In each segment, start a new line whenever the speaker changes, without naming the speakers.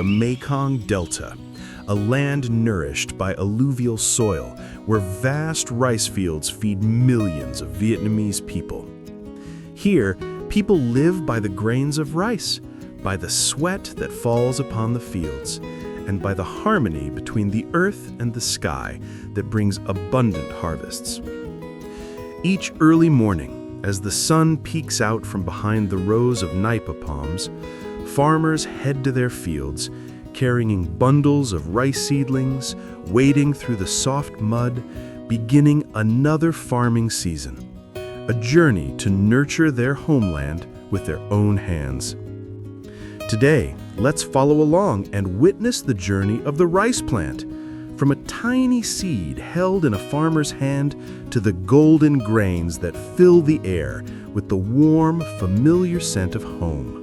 the Mekong Delta, a land nourished by alluvial soil where vast rice fields feed millions of Vietnamese people. Here, people live by the grains of rice, by the sweat that falls upon the fields, and by the harmony between the earth and the sky that brings abundant harvests. Each early morning, as the sun peeks out from behind the rows of nipa palms, farmers head to their fields, carrying bundles of rice seedlings, wading through the soft mud, beginning another farming season, a journey to nurture their homeland with their own hands. Today, let's follow along and witness the journey of the rice plant, from a tiny seed held in a farmer's hand to the golden grains that fill the air with the warm, familiar scent of home.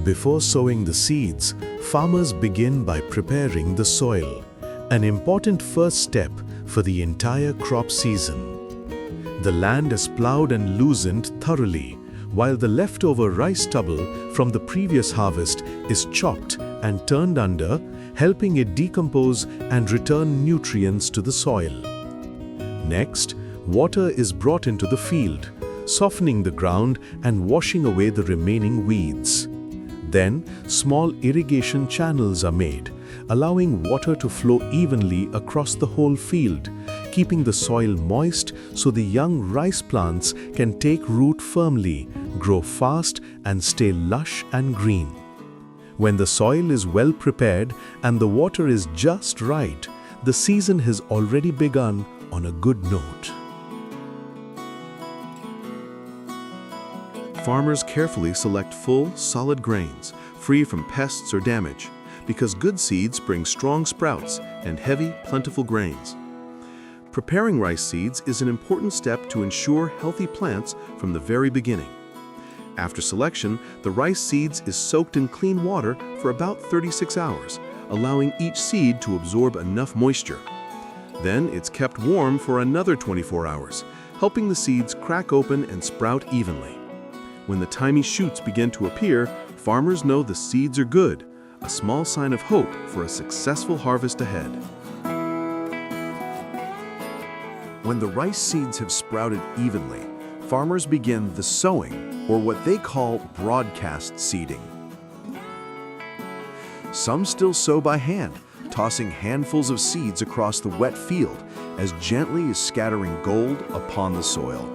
Before sowing the seeds, farmers begin by preparing the soil, an important first step for the entire crop season. The land is plowed and loosened thoroughly, while the leftover rice stubble from the previous harvest is chopped and turned under, helping it decompose and return nutrients to the soil. Next, water is brought into the field, softening the ground and washing away the remaining weeds. Then, small irrigation channels are made, allowing water to flow evenly across the whole field, keeping the soil moist so the young rice plants can take root firmly, grow fast, and stay lush and green. When the soil is well prepared and the water is just right, the season has already begun on a good note. Farmers carefully select full, solid grains, free from pests or damage, because good seeds bring strong sprouts and heavy, plentiful grains. Preparing rice seeds is an important step to ensure healthy plants from the very beginning. After selection, the rice seeds is soaked in clean water for about 36 hours, allowing each seed to absorb enough moisture. Then it's kept warm for another 24 hours, helping the seeds crack open and sprout evenly. When the tiny shoots begin to appear, farmers know the seeds are good, a small sign of hope for a successful harvest ahead. When the rice seeds have sprouted evenly, farmers begin the sowing, or what they call broadcast seeding. Some still sow by hand, tossing handfuls of seeds across the wet field as gently as scattering gold upon the soil.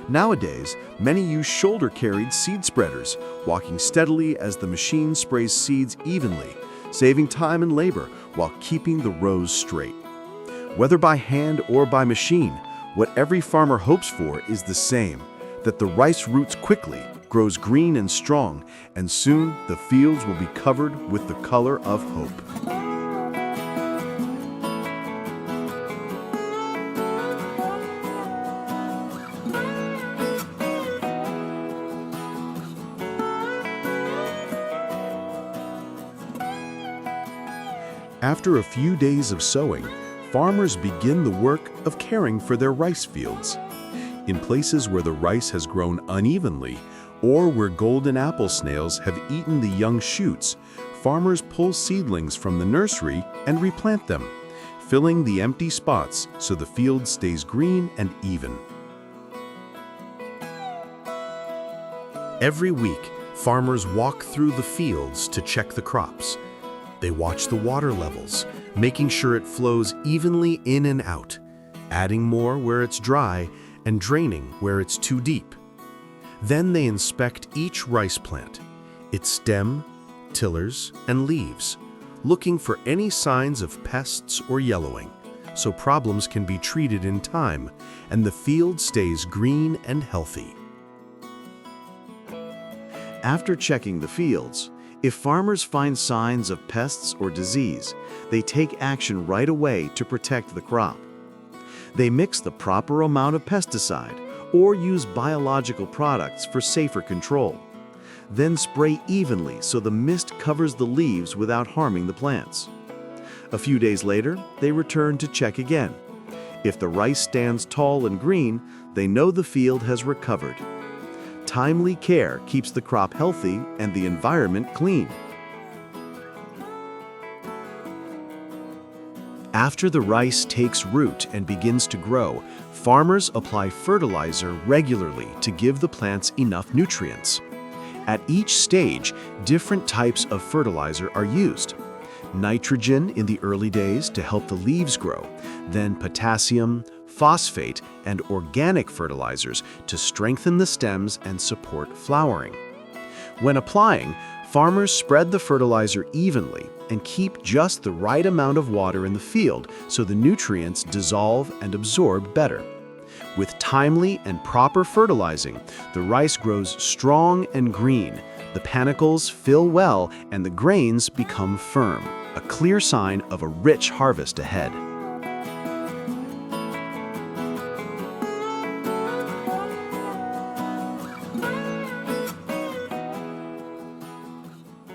Nowadays, many use shoulder-carried seed spreaders, walking steadily as the machine sprays seeds evenly, saving time and labor while keeping the rows straight. Whether by hand or by machine, what every farmer hopes for is the same, that the rice roots quickly, grows green and strong, and soon the fields will be covered with the color of hope. After a few days of sowing, farmers begin the work of caring for their rice fields. In places where the rice has grown unevenly, or where golden apple snails have eaten the young shoots, farmers pull seedlings from the nursery and replant them, filling the empty spots so the field stays green and even. Every week, farmers walk through the fields to check the crops. They watch the water levels, making sure it flows evenly in and out, adding more where it's dry and draining where it's too deep. Then they inspect each rice plant, its stem, tillers, and leaves, looking for any signs of pests or yellowing, so problems can be treated in time and the field stays green and healthy. After checking the fields, if farmers find signs of pests or disease, they take action right away to protect the crop. They mix the proper amount of pesticide or use biological products for safer control. then spray evenly so the mist covers the leaves without harming the plants. A few days later, they return to check again. If the rice stands tall and green, they know the field has recovered. Timely care keeps the crop healthy and the environment clean. After the rice takes root and begins to grow, farmers apply fertilizer regularly to give the plants enough nutrients. At each stage, different types of fertilizer are used. Nitrogen in the early days to help the leaves grow, then potassium, phosphate, and organic fertilizers to strengthen the stems and support flowering. When applying, farmers spread the fertilizer evenly and keep just the right amount of water in the field so the nutrients dissolve and absorb better. With timely and proper fertilizing, the rice grows strong and green, the panicles fill well, and the grains become firm, a clear sign of a rich harvest ahead.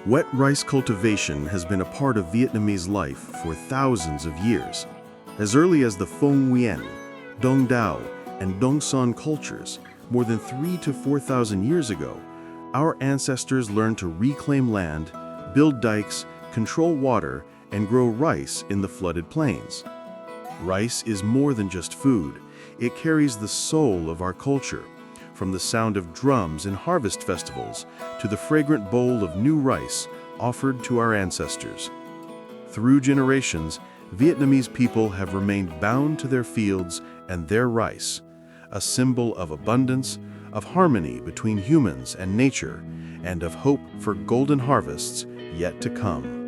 Wet rice cultivation has been a part of Vietnamese life for thousands of years. As early as the Phong Nguyen, Dong Dao, and Dong Son cultures, more than 3,000 to 4,000 years ago, our ancestors learned to reclaim land, build dikes, control water, and grow rice in the flooded plains. Rice is more than just food. It carries the soul of our culture, from the sound of drums in harvest festivals to the fragrant bowl of new rice offered to our ancestors. Through generations, Vietnamese people have remained bound to their fields and their rice, a symbol of abundance, of harmony between humans and nature, and of hope for golden harvests yet to come.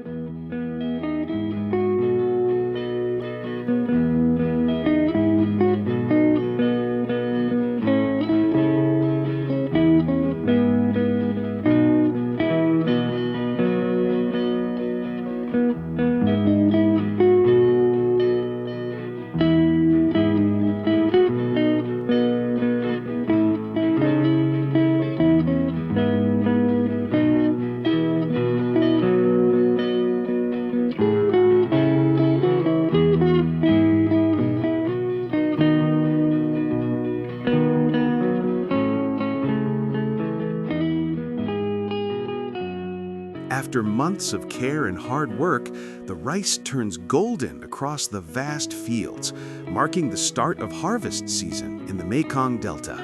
After months of care and hard work, the rice turns golden across the vast fields, marking the start of harvest season in the Mekong Delta.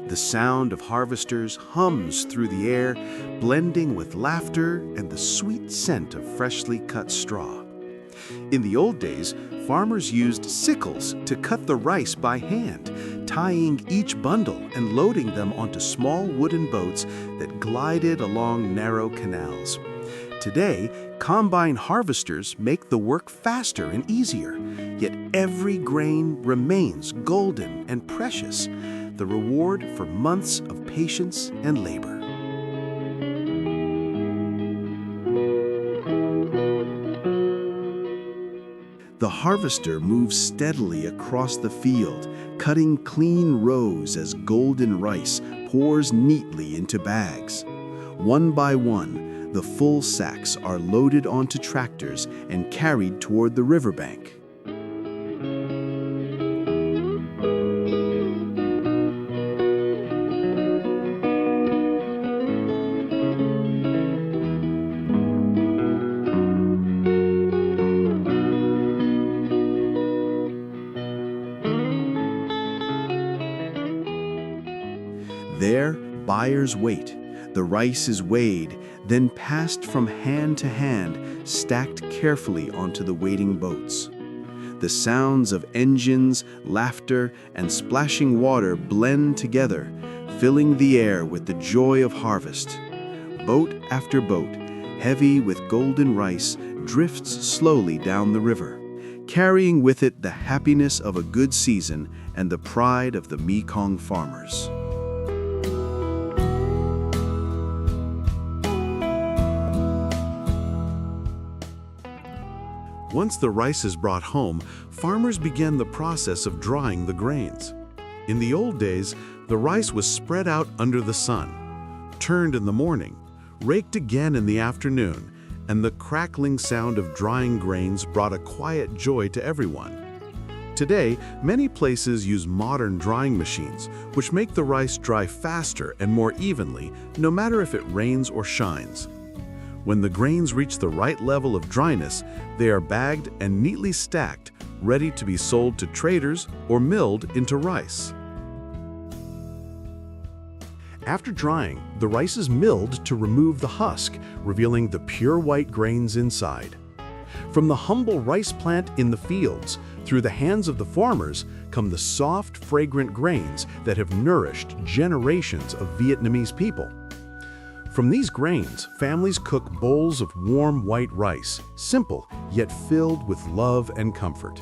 The sound of harvesters hums through the air, blending with laughter and the sweet scent of freshly cut straw. In the old days, farmers used sickles to cut the rice by hand, tying each bundle and loading them onto small wooden boats that glided along narrow canals. Today, combine harvesters make the work faster and easier, yet every grain remains golden and precious, the reward for months of patience and labor. The harvester moves steadily across the field, cutting clean rows as golden rice pours neatly into bags. One by one, the full sacks are loaded onto tractors and carried toward the riverbank. There, buyers wait. The rice is weighed, then passed from hand to hand, stacked carefully onto the waiting boats. The sounds of engines, laughter, and splashing water blend together, filling the air with the joy of harvest. Boat after boat, heavy with golden rice, drifts slowly down the river, carrying with it the happiness of a good season and the pride of the Mekong farmers. Once the rice is brought home, farmers began the process of drying the grains. In the old days, the rice was spread out under the sun. turned in the morning, raked again in the afternoon, and the crackling sound of drying grains brought a quiet joy to everyone. Today, many places use modern drying machines, which make the rice dry faster and more evenly, no matter if it rains or shines. When the grains reach the right level of dryness, they are bagged and neatly stacked, ready to be sold to traders or milled into rice. After drying, the rice is milled to remove the husk, revealing the pure white grains inside. From the humble rice plant in the fields, through the hands of the farmers, come the soft, fragrant grains that have nourished generations of Vietnamese people. From these grains, families cook bowls of warm white rice, simple yet filled with love and comfort.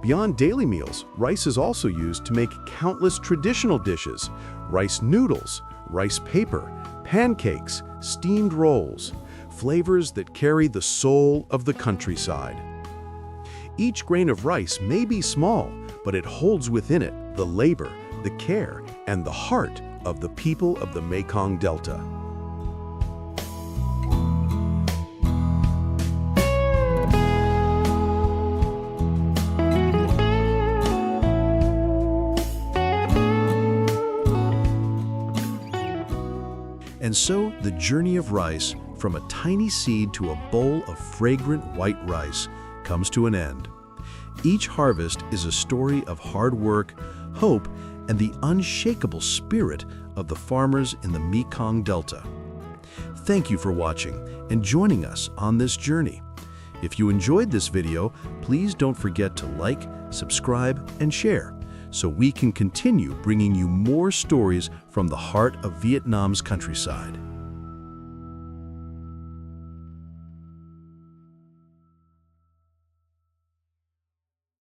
Beyond daily meals, rice is also used to make countless traditional dishes: rice noodles, rice paper, pancakes, steamed rolls, flavors that carry the soul of the countryside. Each grain of rice may be small, but it holds within it the labor, the care, and the heart of the people of the Mekong Delta. And so, the journey of rice, from a tiny seed to a bowl of fragrant white rice, comes to an end. Each harvest is a story of hard work, hope, and the unshakable spirit of the farmers in the Mekong Delta. Thank you for watching and joining us on this journey. If you enjoyed this video, please don't forget to like, subscribe, and share, so we can continue bringing you more stories from the heart of Vietnam's countryside.